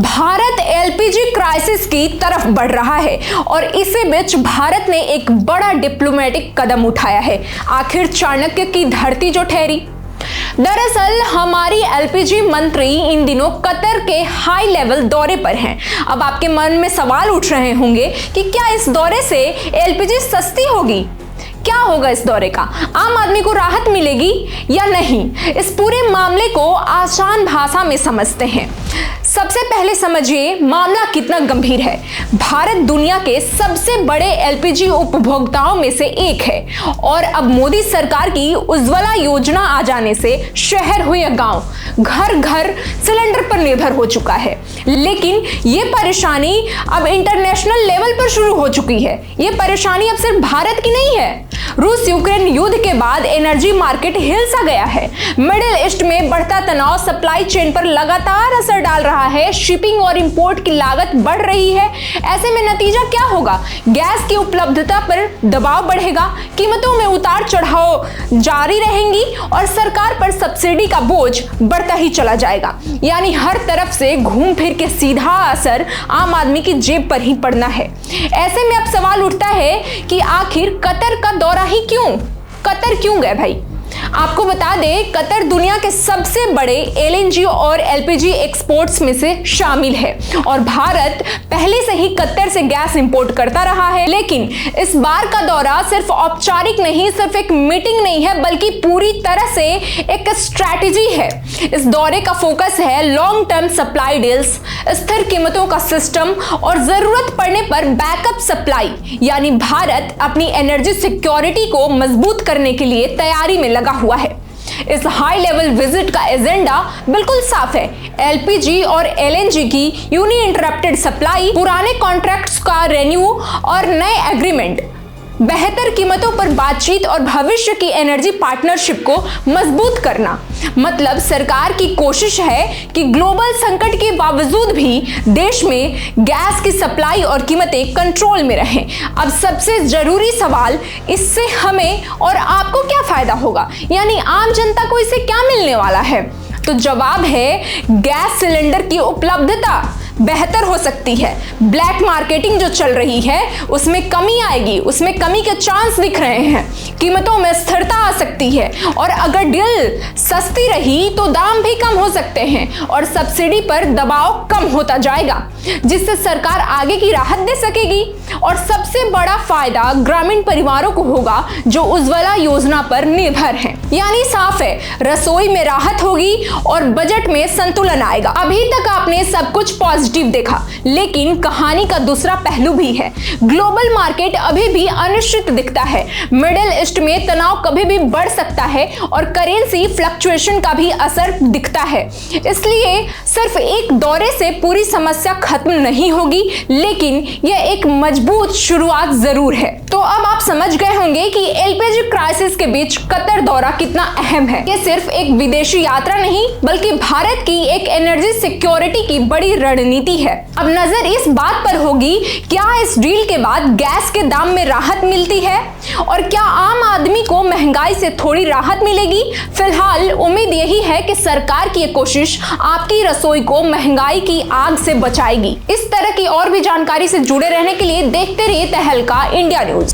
Bharat LPG crisis की तरफ बढ़ रहा है और इसी बीच भारत ने एक बड़ा डिप्लोमेटिक कदम उठाया है। आखिर चाणक्य की धरती जो ठहरी। दरअसल हमारी एलपीजी मंत्री इन दिनों कतर के हाई लेवल दौरे पर हैं। अब आपके मन में सवाल उठ रहे होंगे कि क्या इस दौरे से एलपीजी सस्ती होगी? क्या होगा इस दौरे का? आम आदमी को राहत मिलेगी या नहीं? इस पूरे मामले को आसान भाषा में समझते हैं। सबसे पहले समझिए मामला कितना गंभीर है। भारत दुनिया के सबसे बड़े एलपीजी उपभोक्ताओं में से एक है और अब मोदी सरकार की उज्ज्वला योजना आ जाने से शहर हो या गांव, घर घर सिलेंडर पर निर्भर हो चुका है। लेकिन ये परेशानी अब इंटरनेशनल लेवल पर शुरू हो चुकी है। ये परेशानी अब सिर्फ भारत की नहीं है। रूस यूक्रेन युद्ध के बाद एनर्जी मार्केट हिल सा गया है। मिडिल ईस्ट में बढ़ता तनाव सप्लाई चेन पर लगातार असर डाल रहा है। शिपिंग और इंपोर्ट की लागत बढ़ रही है। ऐसे में नतीजा क्या होगा? गैस की उपलब्धता पर दबाव बढ़ेगा, कीमतों में उतार चढ़ाव जारी रहेंगी और सरकार पर सब्सिडी का बोझ बढ़ता ही चला जाएगा। यानी हर तरफ से घूम फिर के सीधा असर आम आदमी की जेब पर ही पड़ना है। ऐसे में अब सवाल उठता है कि आखिर कतर का दौरा ही क्यों? कतर क्यों गए भाई? आपको बता दें, कतर दुनिया के सबसे बड़े एलएनजी और एलपीजी एक्सपोर्ट्स में से शामिल है और भारत पहले से ही कतर से गैस इंपोर्ट करता रहा है। लेकिन इस बार का दौरा सिर्फ औपचारिक नहीं, सिर्फ एक मीटिंग नहीं है, बल्कि पूरी तरह से एक स्ट्रैटेजी है। इस दौरे का फोकस है लॉन्ग टर्म सप्लाई डील्स, स्थिर कीमतों का सिस्टम और जरूरत पड़ने पर बैकअप सप्लाई। यानी भारत अपनी एनर्जी सिक्योरिटी को मजबूत करने के लिए तैयारी में लगा हुआ है। इस हाई लेवल विजिट का एजेंडा बिल्कुल साफ है। एलपीजी और एलएनजी की यूनिइंटरप्टेड सप्लाई, पुराने कॉन्ट्रैक्ट्स का रेन्यू और नए एग्रीमेंट, बेहतर कीमतों पर बातचीत और भविष्य की एनर्जी पार्टनरशिप को मजबूत करना। मतलब सरकार की कोशिश है कि ग्लोबल संकट के बावजूद भी देश में गैस की सप्लाई और कीमतें कंट्रोल में रहें। अब सबसे जरूरी सवाल, इससे हमें और आपको क्या फायदा होगा? यानी आम जनता को इससे क्या मिलने वाला है? तो जवाब है, गैस सिलेंडर की उपलब्धता बेहतर हो सकती है। ब्लैक मार्केटिंग जो चल रही है उसमें कमी आएगी, उसमें कमी के चांस दिख रहे हैं। कीमतों में स्थिरता आ सकती है और अगर डील सस्ती रही तो दाम भी कम हो सकते हैं और सब्सिडी पर दबाव कम होता जाएगा, जिससे सरकार आगे की राहत दे सकेगी। और सबसे बड़ा फायदा ग्रामीण परिवारों को होगा जो उज्ज्वला योजना पर निर्भर हैं। यानी साफ है, रसोई में राहत होगी और बजट में संतुलन आएगा। अभी तक आपने सब कुछ पॉजिटिव देखा, लेकिन कहानी का दूसरा पहलू भी है। ग्लोबल मार्केट अभी भी अनिश्चित दिखता है। मिडिल ईस्ट में तनाव कभी भी बढ़ सकता है और करेंसी फ्लक्चुएशन का भी असर दिखता है। इसलिए सिर्फ एक दौरे से पूरी समस्या खत्म नहीं होगी, लेकिन यह एक मजबूत शुरुआत जरूर है। तो अब आप समझ गए होंगे कि एलपीजी क्राइसिस के बीच कतर दौरा कितना अहम है। ये सिर्फ एक विदेशी यात्रा नहीं, बल्कि भारत की एक एनर्जी सिक्योरिटी की बड़ी रणनीति है। अब नजर इस बात पर होगी, क्या इस डील के बाद गैस के दाम में राहत मिलती है और क्या आम आदमी को महंगाई से थोड़ी राहत मिलेगी? फिलहाल उम्मीद यही है कि सरकार की कोशिश आपकी रसोई को महंगाई की आग से बचाएगी। इस तरह की और भी जानकारी से जुड़े रहने के लिए देखते रहिए तहलका इंडिया न्यूज।